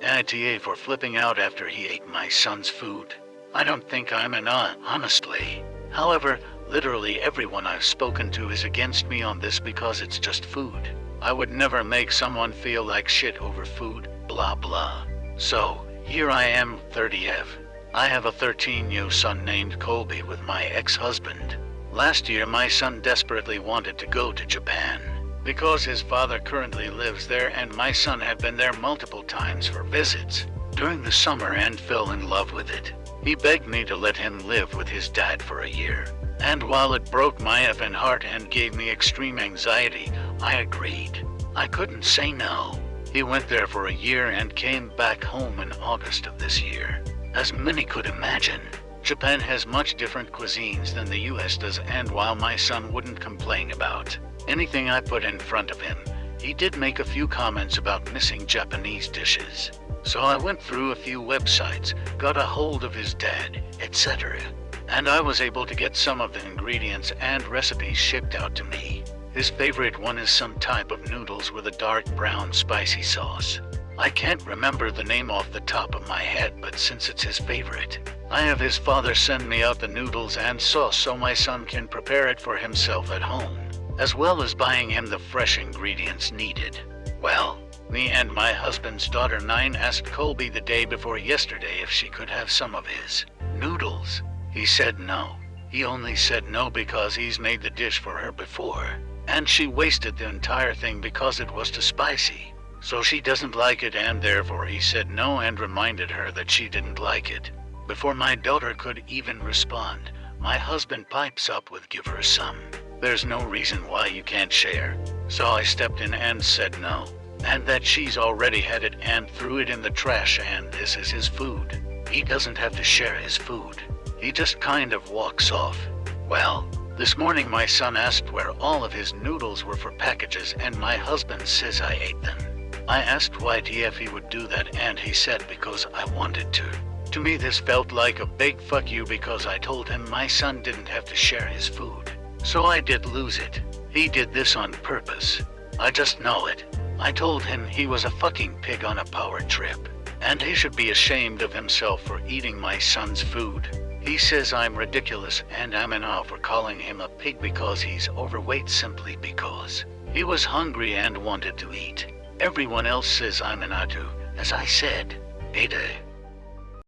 AITA for flipping out after he ate my son's food. I don't think I'm honestly. However, literally everyone I've spoken to is against me on this because it's just food. I would never make someone feel like shit over food, blah blah. So, here I am, 30F. I have a 13-year-old son named Colby with my ex-husband. Last year my son desperately wanted to go to Japan because his father currently lives there and my son had been there multiple times for visits during the summer and fell in love with it. He begged me to let him live with his dad for a year. And while it broke my effing heart and gave me extreme anxiety, I agreed. I couldn't say no. He went there for a year and came back home in August of this year. As many could imagine, Japan has much different cuisines than the US does, and while my son wouldn't complain about anything I put in front of him, he did make a few comments about missing Japanese dishes. So I went through a few websites, got a hold of his dad, etc. And I was able to get some of the ingredients and recipes shipped out to me. His favorite one is some type of noodles with a dark brown spicy sauce. I can't remember the name off the top of my head, but since it's his favorite, I have his father send me out the noodles and sauce so my son can prepare it for himself at home, as well as buying him the fresh ingredients needed. Well, me and my husband's daughter 9 asked Colby the day before yesterday if she could have some of his noodles. He said no. He only said no because he's made the dish for her before, and she wasted the entire thing because it was too spicy. So she doesn't like it, and therefore he said no and reminded her that she didn't like it. Before my daughter could even respond, my husband pipes up with "give her some. There's no reason why you can't share." So I stepped in and said no, and that she's already had it and threw it in the trash, and this is his food. He doesn't have to share his food. He just kind of walks off. Well, this morning my son asked where all of his noodles were for packages, and my husband says I ate them. I asked why TF he would do that, and he said because I wanted to. To me this felt like a big fuck you because I told him my son didn't have to share his food. So I did lose it. He did this on purpose. I just know it. I told him he was a fucking pig on a power trip, and he should be ashamed of himself for eating my son's food. He says I'm ridiculous and I'm an awe for calling him a pig because he's overweight simply because he was hungry and wanted to eat. Everyone else says I'm an atu, as I said. AITA.